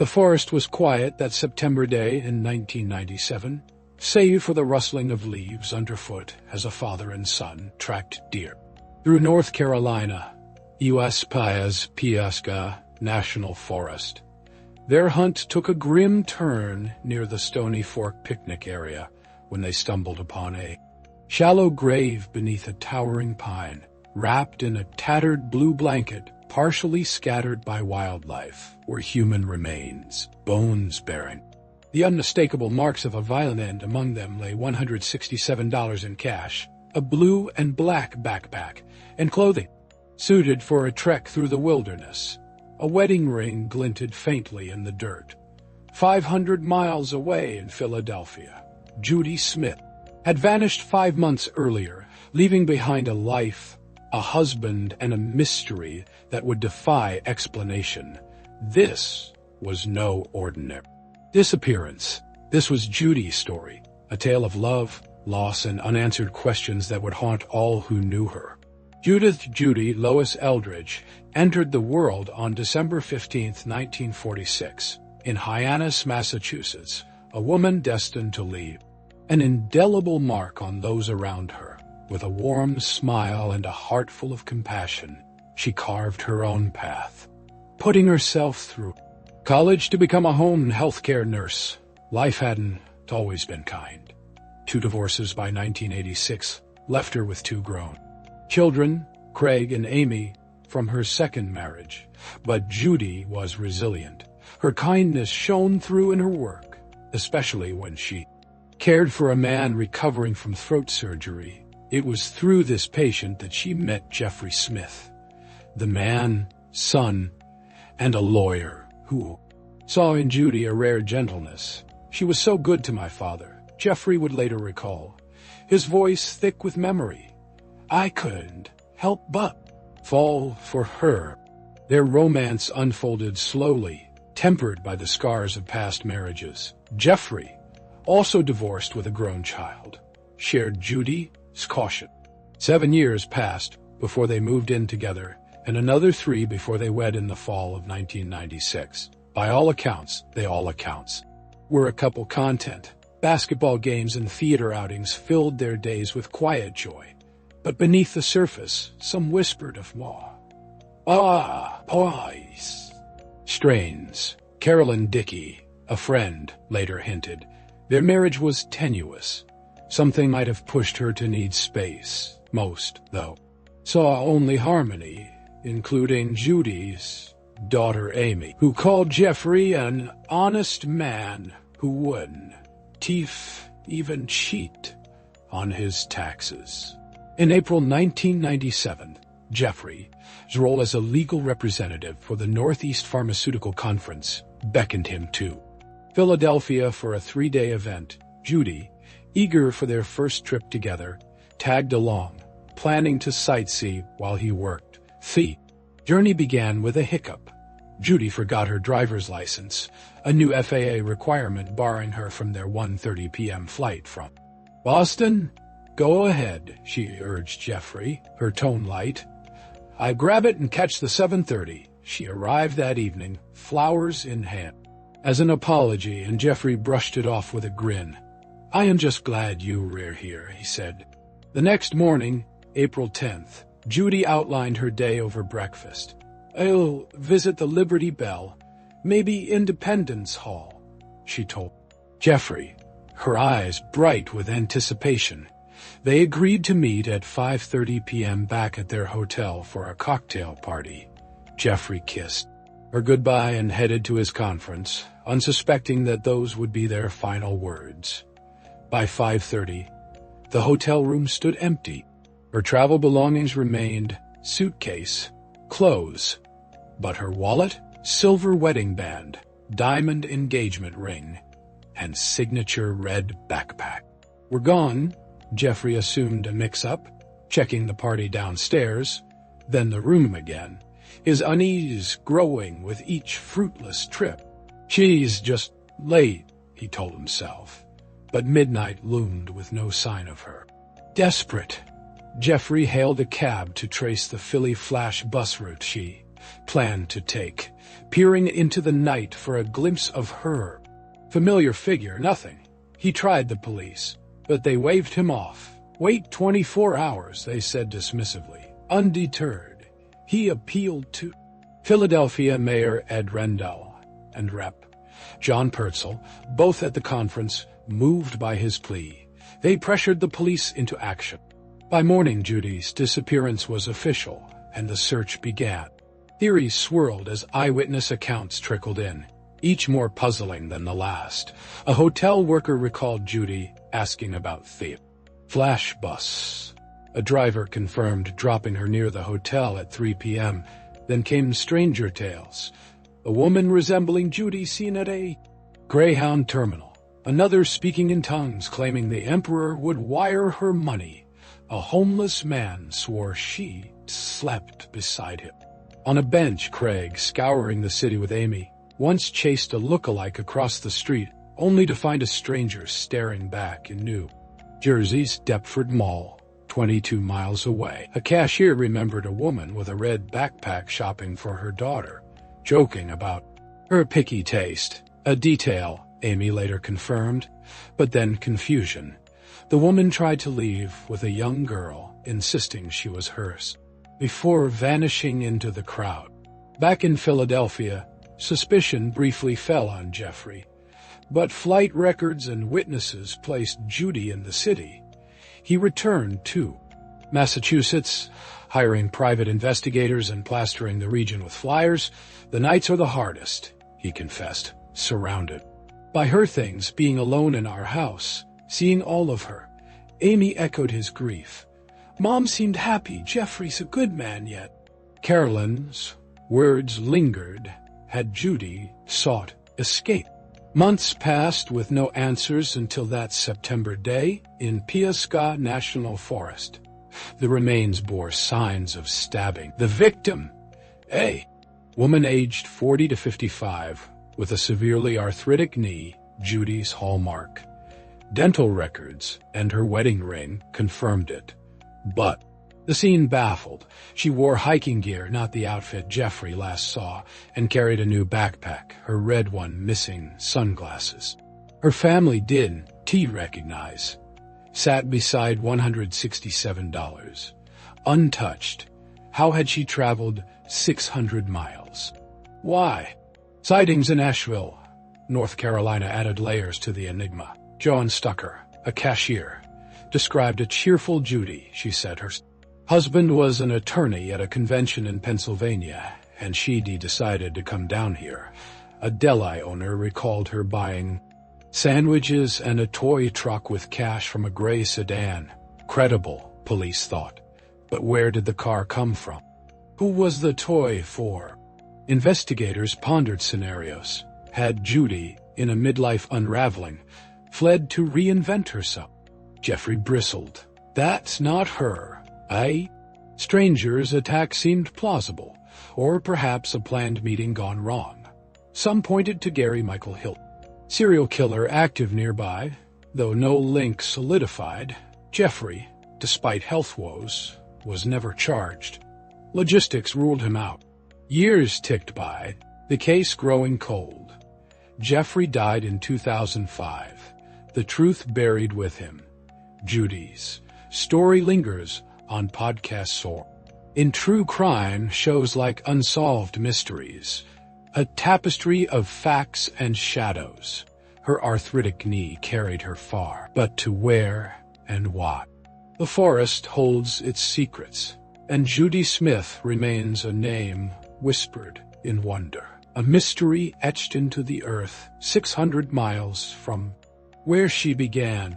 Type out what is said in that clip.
The forest was quiet that September day in 1997, save for the rustling of leaves underfoot as a father and son tracked deer. Through North Carolina, U.S. Piasca National Forest. Their hunt took a grim turn near the Stony Fork picnic area when they stumbled upon a shallow grave beneath a towering pine, wrapped in a tattered blue blanket, partially scattered by wildlife, were human remains, bones bearing. The unmistakable marks of a violent end among them lay $167 in cash, a blue and black backpack, and clothing, suited for a trek through the wilderness. A wedding ring glinted faintly in the dirt. 500 miles away in Philadelphia, Judy Smith had vanished 5 months earlier, leaving behind a life, a husband, and a mystery that would defy explanation. This was no ordinary disappearance. This was Judy's story, a tale of love, loss, and unanswered questions that would haunt all who knew her. Judith Judy Lois Eldridge entered the world on December 15, 1946, in Hyannis, Massachusetts, a woman destined to leave an indelible mark on those around her. With a warm smile and a heart full of compassion, she carved her own path, putting herself through college to become a home healthcare nurse. Life hadn't always been kind. 2 divorces by 1986 left her with 2 grown children, Craig and Amy, from her second marriage. But Judy was resilient. Her kindness shone through in her work, especially when she cared for a man recovering from throat surgery. It was through this patient that she met Jeffrey Smith, the man, son, and a lawyer who saw in Judy a rare gentleness. She was so good to my father, Jeffrey would later recall, his voice thick with memory. I couldn't help but fall for her. Their romance unfolded slowly, tempered by the scars of past marriages. Jeffrey, also divorced with a grown child, shared Judy's caution. 7 years passed before they moved in together, and another 3 before they wed in the fall of 1996. By all accounts, were a couple content. Basketball games and theater outings filled their days with quiet joy. But beneath the surface, some whispered of more. Poise. Strains. Carolyn Dickey, a friend, later hinted. Their marriage was tenuous. Something might have pushed her to need space. Most, though, saw only harmony, including Judy's daughter Amy, who called Jeffrey an honest man who wouldn't even cheat on his taxes. In April 1997, Jeffrey's role as a legal representative for the Northeast Pharmaceutical Conference beckoned him to Philadelphia for a 3-day event. Judy, eager for their first trip together, tagged along, planning to sightsee while he worked. The journey began with a hiccup. Judy forgot her driver's license, a new FAA requirement barring her from their 1:30 p.m. flight from Boston. Go ahead, she urged Jeffrey, her tone light. I grab it and catch the 7:30. She arrived that evening, flowers in hand. As an apology, and Jeffrey brushed it off with a grin. I am just glad you were here, he said. The next morning, April 10th, Judy outlined her day over breakfast. I'll visit the Liberty Bell, maybe Independence Hall, she told Jeffrey, her eyes bright with anticipation. They agreed to meet at 5:30 p.m. back at their hotel for a cocktail party. Jeffrey kissed her goodbye and headed to his conference, unsuspecting that those would be their final words. By 5:30, the hotel room stood empty. Her travel belongings remained, suitcase, clothes, but her wallet, silver wedding band, diamond engagement ring, and signature red backpack were gone. Jeffrey assumed a mix-up, checking the party downstairs, then the room again, his unease growing with each fruitless trip. She's just late, he told himself, but midnight loomed with no sign of her. Desperate, Jeffrey hailed a cab to trace the Philly Flash bus route she plan to take, peering into the night for a glimpse of her. Familiar figure, nothing. He tried the police, but they waved him off. Wait 24 hours, they said dismissively. Undeterred, he appealed to Philadelphia Mayor Ed Rendell and Rep. John Purcell, both at the conference, moved by his plea. They pressured the police into action. By morning, Judy's disappearance was official, and the search began. Theories swirled as eyewitness accounts trickled in, each more puzzling than the last. A hotel worker recalled Judy asking about the flash bus. A driver confirmed dropping her near the hotel at 3 p.m. Then came stranger tales. A woman resembling Judy seen at a Greyhound terminal. Another speaking in tongues claiming the emperor would wire her money. A homeless man swore she slept beside him. On a bench, Craig, scouring the city with Amy, once chased a look-alike across the street, only to find a stranger staring back in New Jersey's Deptford Mall, 22 miles away. A cashier remembered a woman with a red backpack shopping for her daughter, joking about her picky taste. A detail Amy later confirmed, but then confusion. The woman tried to leave with a young girl, insisting she was hers, before vanishing into the crowd. Back in Philadelphia, suspicion briefly fell on Jeffrey, but flight records and witnesses placed Judy in the city. He returned to Massachusetts, hiring private investigators and plastering the region with flyers. The nights are the hardest, he confessed, surrounded by her things, being alone in our house, seeing all of her. Amy echoed his grief. Mom seemed happy. Jeffrey's a good man yet. Carolyn's words lingered. Had Judy sought escape? Months passed with no answers until that September day in Piaska National Forest. The remains bore signs of stabbing. The victim, a woman aged 40 to 55, with a severely arthritic knee, Judy's hallmark. Dental records and her wedding ring confirmed it. But the scene baffled. She wore hiking gear, not the outfit Jeffrey last saw, and carried a new backpack, her red one missing sunglasses. Her family didn't recognize. Sat beside $167. Untouched. How had she traveled 600 miles? Why? Sightings in Asheville, North Carolina added layers to the enigma. John Stucker, a cashier, described a cheerful Judy. She said her husband was an attorney at a convention in Pennsylvania, and she decided to come down here. A deli owner recalled her buying sandwiches and a toy truck with cash from a gray sedan. Credible, police thought. But where did the car come from? Who was the toy for? Investigators pondered scenarios. Had Judy, in a midlife unraveling, fled to reinvent herself? Jeffrey bristled. That's not her. Stranger's attack seemed plausible, or perhaps a planned meeting gone wrong. Some pointed to Gary Michael Hilton, serial killer active nearby, though no link solidified. Jeffrey, despite health woes, was never charged. Logistics ruled him out. Years ticked by, the case growing cold. Jeffrey died in 2005, the truth buried with him. Judy's story lingers on podcast Soar. In true crime shows like Unsolved Mysteries, a tapestry of facts and shadows. Her arthritic knee carried her far, but to where and what? The forest holds its secrets, and Judy Smith remains a name whispered in wonder, a mystery etched into the earth 600 miles from where she began.